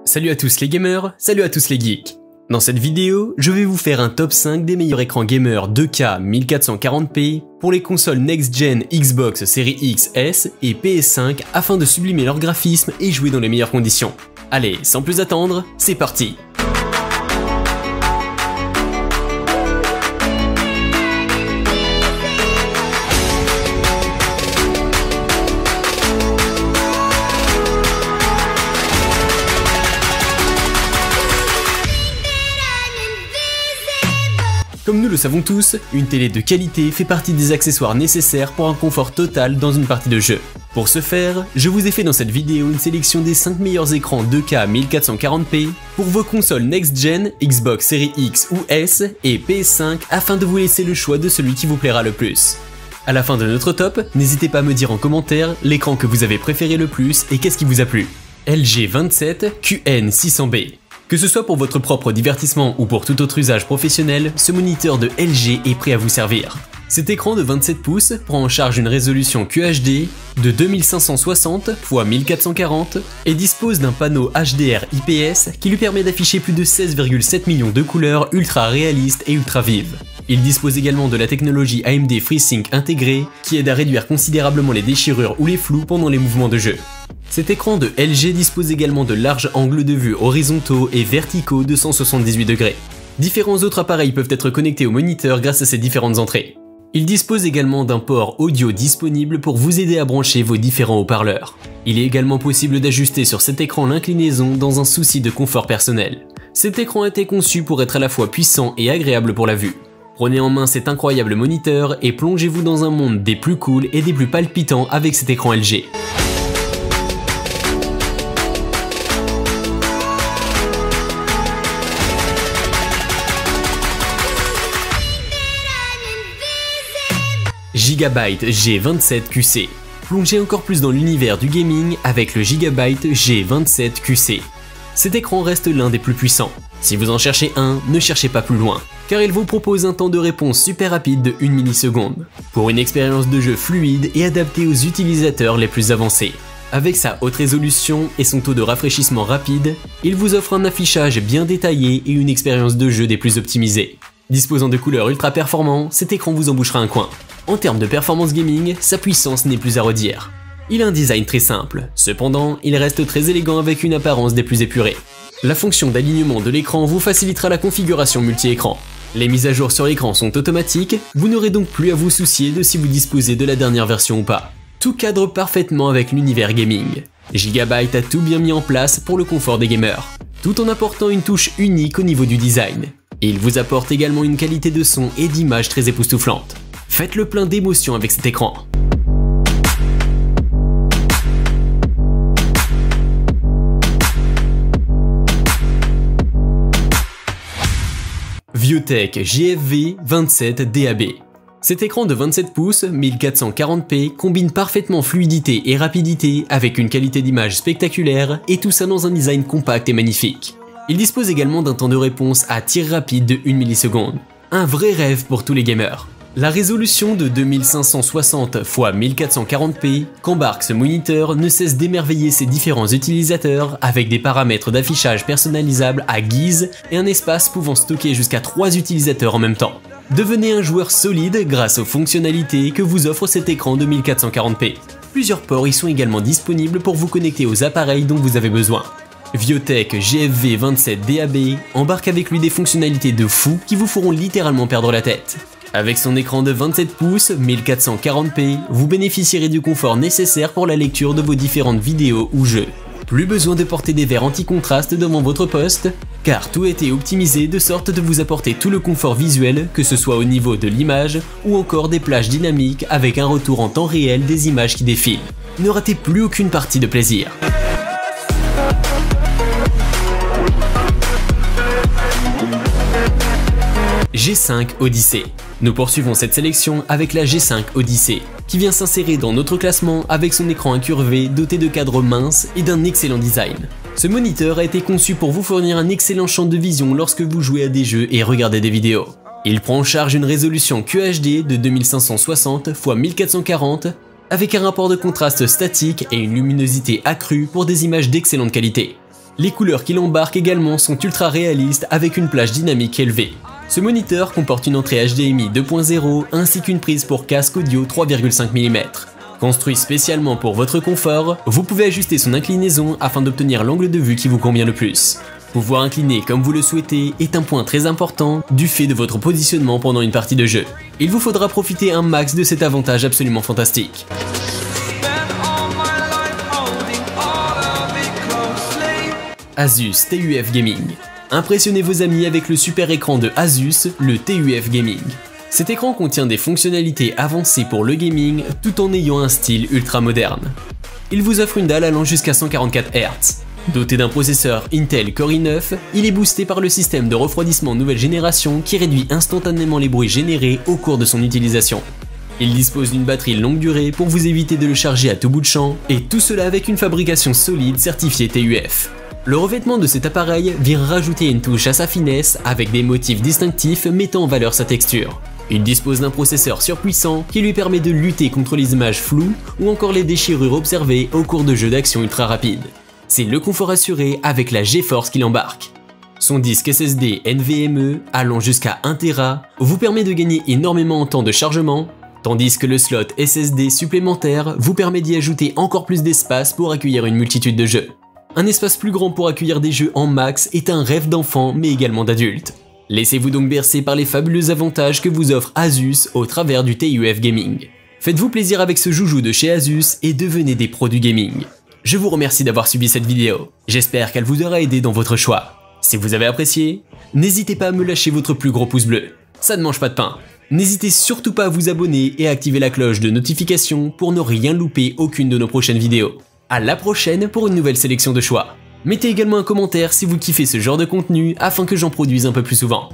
Salut à tous les gamers, salut à tous les geeks. Dans cette vidéo, je vais vous faire un top 5 des meilleurs écrans gamer 2K 1440p pour les consoles next-gen Xbox Series X, S et PS5 afin de sublimer leur graphisme et jouer dans les meilleures conditions. Allez, sans plus attendre, c'est parti! Comme nous le savons tous, une télé de qualité fait partie des accessoires nécessaires pour un confort total dans une partie de jeu. Pour ce faire, je vous ai fait dans cette vidéo une sélection des 5 meilleurs écrans 2K 1440p pour vos consoles next-gen, Xbox Series X ou S et PS5 afin de vous laisser le choix de celui qui vous plaira le plus. À la fin de notre top, n'hésitez pas à me dire en commentaire l'écran que vous avez préféré le plus et qu'est-ce qui vous a plu. LG 27 QN600B. Que ce soit pour votre propre divertissement ou pour tout autre usage professionnel, ce moniteur de LG est prêt à vous servir. Cet écran de 27 pouces prend en charge une résolution QHD de 2560 x 1440 et dispose d'un panneau HDR IPS qui lui permet d'afficher plus de 16,7 millions de couleurs ultra réalistes et ultra vives. Il dispose également de la technologie AMD FreeSync intégrée qui aide à réduire considérablement les déchirures ou les flous pendant les mouvements de jeu. Cet écran de LG dispose également de larges angles de vue horizontaux et verticaux de 178 degrés. Différents autres appareils peuvent être connectés au moniteur grâce à ces différentes entrées. Il dispose également d'un port audio disponible pour vous aider à brancher vos différents haut-parleurs. Il est également possible d'ajuster sur cet écran l'inclinaison dans un souci de confort personnel. Cet écran a été conçu pour être à la fois puissant et agréable pour la vue. Prenez en main cet incroyable moniteur et plongez-vous dans un monde des plus cool et des plus palpitants avec cet écran LG. Gigabyte G27QC. Plongez encore plus dans l'univers du gaming avec le Gigabyte G27QC. Cet écran reste l'un des plus puissants. Si vous en cherchez un, ne cherchez pas plus loin, car il vous propose un temps de réponse super rapide de 1 milliseconde, pour une expérience de jeu fluide et adaptée aux utilisateurs les plus avancés. Avec sa haute résolution et son taux de rafraîchissement rapide, il vous offre un affichage bien détaillé et une expérience de jeu des plus optimisées. Disposant de couleurs ultra performants, cet écran vous en bouchera un coin. En termes de performance gaming, sa puissance n'est plus à redire. Il a un design très simple, cependant il reste très élégant avec une apparence des plus épurées. La fonction d'alignement de l'écran vous facilitera la configuration multi-écran. Les mises à jour sur l'écran sont automatiques, vous n'aurez donc plus à vous soucier de si vous disposez de la dernière version ou pas. Tout cadre parfaitement avec l'univers gaming. Gigabyte a tout bien mis en place pour le confort des gamers, tout en apportant une touche unique au niveau du design. Il vous apporte également une qualité de son et d'image très époustouflante. Faites le plein d'émotions avec cet écran. Viotech GFV 27 DAB. Cet écran de 27 pouces 1440p combine parfaitement fluidité et rapidité avec une qualité d'image spectaculaire et tout ça dans un design compact et magnifique. Il dispose également d'un temps de réponse à tir rapide de 1 milliseconde. Un vrai rêve pour tous les gamers. La résolution de 2560 x 1440p qu'embarque ce moniteur ne cesse d'émerveiller ses différents utilisateurs avec des paramètres d'affichage personnalisables à guise et un espace pouvant stocker jusqu'à 3 utilisateurs en même temps. Devenez un joueur solide grâce aux fonctionnalités que vous offre cet écran de 1440p. Plusieurs ports y sont également disponibles pour vous connecter aux appareils dont vous avez besoin. Viotech GFV 27 DAB embarque avec lui des fonctionnalités de fou qui vous feront littéralement perdre la tête. Avec son écran de 27 pouces 1440p, vous bénéficierez du confort nécessaire pour la lecture de vos différentes vidéos ou jeux. Plus besoin de porter des verres anti-contraste devant votre poste, car tout a été optimisé de sorte de vous apporter tout le confort visuel, que ce soit au niveau de l'image ou encore des plages dynamiques avec un retour en temps réel des images qui défilent. Ne ratez plus aucune partie de plaisir. G5 Odyssey. Nous poursuivons cette sélection avec la G5 Odyssey, qui vient s'insérer dans notre classement avec son écran incurvé doté de cadres minces et d'un excellent design. Ce moniteur a été conçu pour vous fournir un excellent champ de vision lorsque vous jouez à des jeux et regardez des vidéos. Il prend en charge une résolution QHD de 2560 x 1440 avec un rapport de contraste statique et une luminosité accrue pour des images d'excellente qualité. Les couleurs qu'il embarque également sont ultra réalistes avec une plage dynamique élevée. Ce moniteur comporte une entrée HDMI 2.0 ainsi qu'une prise pour casque audio 3,5 mm. Construit spécialement pour votre confort, vous pouvez ajuster son inclinaison afin d'obtenir l'angle de vue qui vous convient le plus. Pouvoir incliner comme vous le souhaitez est un point très important du fait de votre positionnement pendant une partie de jeu. Il vous faudra profiter un max de cet avantage absolument fantastique. Asus TUF Gaming. Impressionnez vos amis avec le super écran de Asus, le TUF Gaming. Cet écran contient des fonctionnalités avancées pour le gaming tout en ayant un style ultra moderne. Il vous offre une dalle allant jusqu'à 144 Hz. Doté d'un processeur Intel Core i9, il est boosté par le système de refroidissement nouvelle génération qui réduit instantanément les bruits générés au cours de son utilisation. Il dispose d'une batterie longue durée pour vous éviter de le charger à tout bout de champ, et tout cela avec une fabrication solide certifiée TUF. Le revêtement de cet appareil vient rajouter une touche à sa finesse avec des motifs distinctifs mettant en valeur sa texture. Il dispose d'un processeur surpuissant qui lui permet de lutter contre les images floues ou encore les déchirures observées au cours de jeux d'action ultra rapides. C'est le confort assuré avec la GeForce qu'il embarque. Son disque SSD NVMe allant jusqu'à 1 Tera vous permet de gagner énormément en temps de chargement, tandis que le slot SSD supplémentaire vous permet d'y ajouter encore plus d'espace pour accueillir une multitude de jeux. Un espace plus grand pour accueillir des jeux en max est un rêve d'enfant mais également d'adulte. Laissez-vous donc bercer par les fabuleux avantages que vous offre Asus au travers du TUF Gaming. Faites-vous plaisir avec ce joujou de chez Asus et devenez des pros du gaming. Je vous remercie d'avoir suivi cette vidéo, j'espère qu'elle vous aura aidé dans votre choix. Si vous avez apprécié, n'hésitez pas à me lâcher votre plus gros pouce bleu, ça ne mange pas de pain. N'hésitez surtout pas à vous abonner et à activer la cloche de notification pour ne rien louper aucune de nos prochaines vidéos. À la prochaine pour une nouvelle sélection de choix. Mettez également un commentaire si vous kiffez ce genre de contenu afin que j'en produise un peu plus souvent.